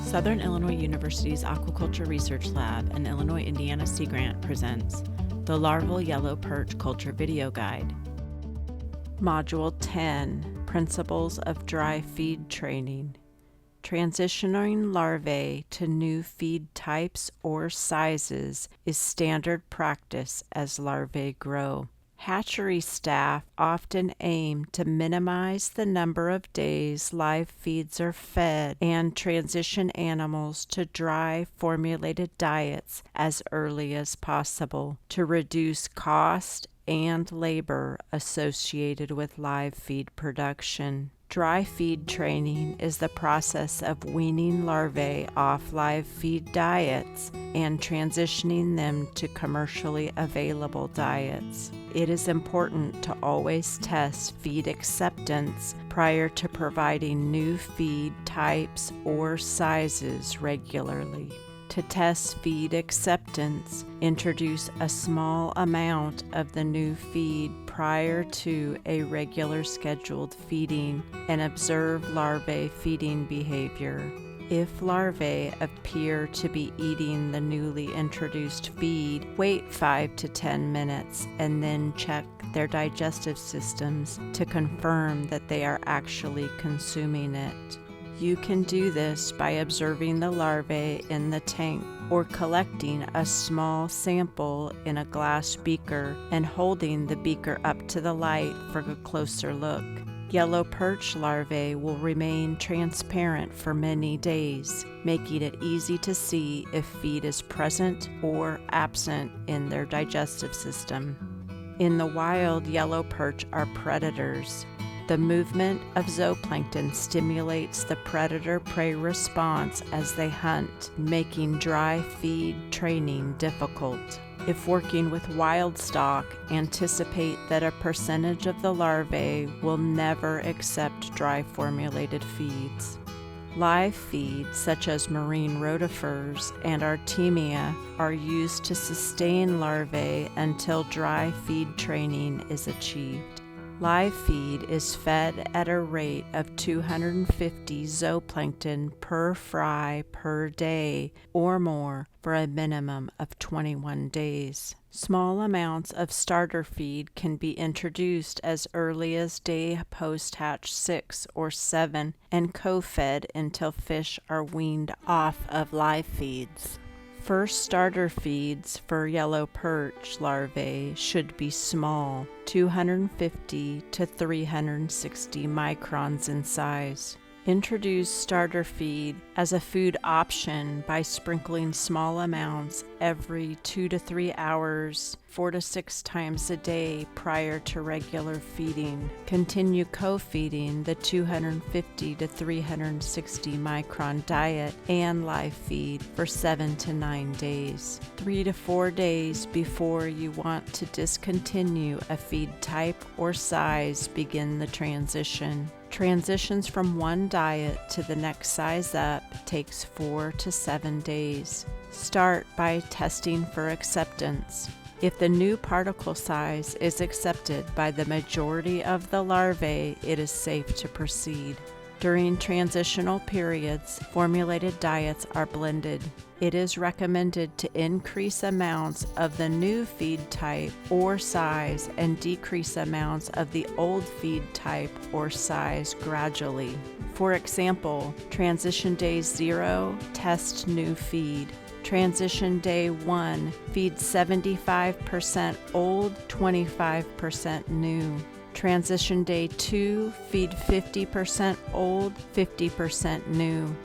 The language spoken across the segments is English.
Southern Illinois University's Aquaculture Research Lab and Illinois Indiana Sea Grant presents the Larval Yellow Perch Culture Video Guide. Module 10, Principles of Dry Feed Training. Transitioning larvae to new feed types or sizes is standard practice as larvae grow. Hatchery staff often aim to minimize the number of days live feeds are fed and transition animals to dry formulated diets as early as possible to reduce cost and labor associated with live feed production. Dry feed training is the process of weaning larvae off live feed diets and transitioning them to commercially available diets. It is important to always test feed acceptance prior to providing new feed types or sizes regularly. To test feed acceptance, introduce a small amount of the new feed prior to a regular scheduled feeding and observe larvae feeding behavior. If larvae appear to be eating the newly introduced feed, wait 5 to 10 minutes and then check their digestive systems to confirm that they are actually consuming it. You can do this by observing the larvae in the tank or collecting a small sample in a glass beaker and holding the beaker up to the light for a closer look. Yellow perch larvae will remain transparent for many days, making it easy to see if feed is present or absent in their digestive system. In the wild, yellow perch are predators. The movement of zooplankton stimulates the predator-prey response as they hunt, making dry feed training difficult. If working with wild stock, anticipate that a percentage of the larvae will never accept dry formulated feeds. Live feeds, such as marine rotifers and Artemia, are used to sustain larvae until dry feed training is achieved. Live feed is fed at a rate of 250 zooplankton per fry per day or more for a minimum of 21 days. Small amounts of starter feed can be introduced as early as day post-hatch 6 or 7 and co-fed until fish are weaned off of live feeds. First starter feeds for yellow perch larvae should be small, 250 to 360 microns in size. Introduce starter feed as a food option by sprinkling small amounts every 2 to 3 hours, 4 to 6 times a day prior to regular feeding. Continue co-feeding the 250 to 360 micron diet and live feed for 7 to 9 days. 3 to 4 days before you want to discontinue a feed type or size, begin the transition. Transitions from one diet to the next size up takes 4 to 7 days. Start by testing for acceptance. If the new particle size is accepted by the majority of the larvae, it is safe to proceed. During transitional periods, formulated diets are blended. It is recommended to increase amounts of the new feed type or size and decrease amounts of the old feed type or size gradually. For example, transition day 0, test new feed. Transition day 1, feed 75% old, 25% new. Transition day 2, feed 50% old, 50% new.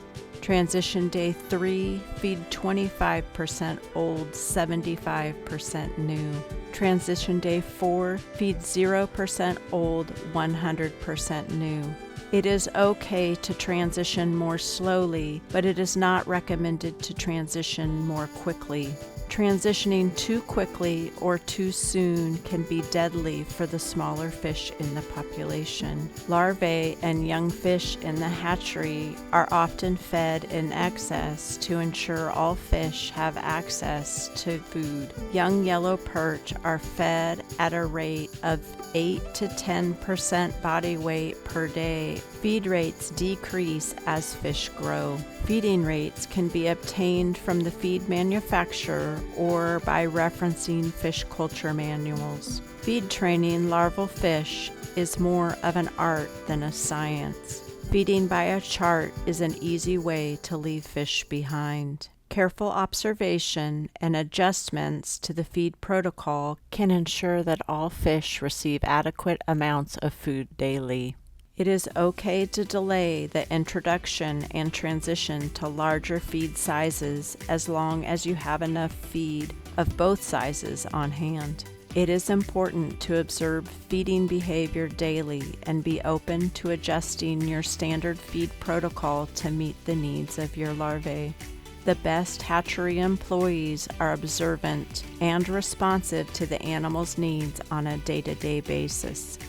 Transition day 3, feed 25% old, 75% new. Transition day 4, feed 0% old, 100% new. It is okay to transition more slowly, but it is not recommended to transition more quickly. Transitioning too quickly or too soon can be deadly for the smaller fish in the population. Larvae and young fish in the hatchery are often fed in excess to ensure all fish have access to food. Young yellow perch are fed at a rate of 8 to 10% body weight per day. Feed rates decrease as fish grow. Feeding rates can be obtained from the feed manufacturer or by referencing fish culture manuals. Feed training larval fish is more of an art than a science. Feeding by a chart is an easy way to leave fish behind. Careful observation and adjustments to the feed protocol can ensure that all fish receive adequate amounts of food daily. It is okay to delay the introduction and transition to larger feed sizes as long as you have enough feed of both sizes on hand. It is important to observe feeding behavior daily and be open to adjusting your standard feed protocol to meet the needs of your larvae. The best hatchery employees are observant and responsive to the animal's needs on a day-to-day basis.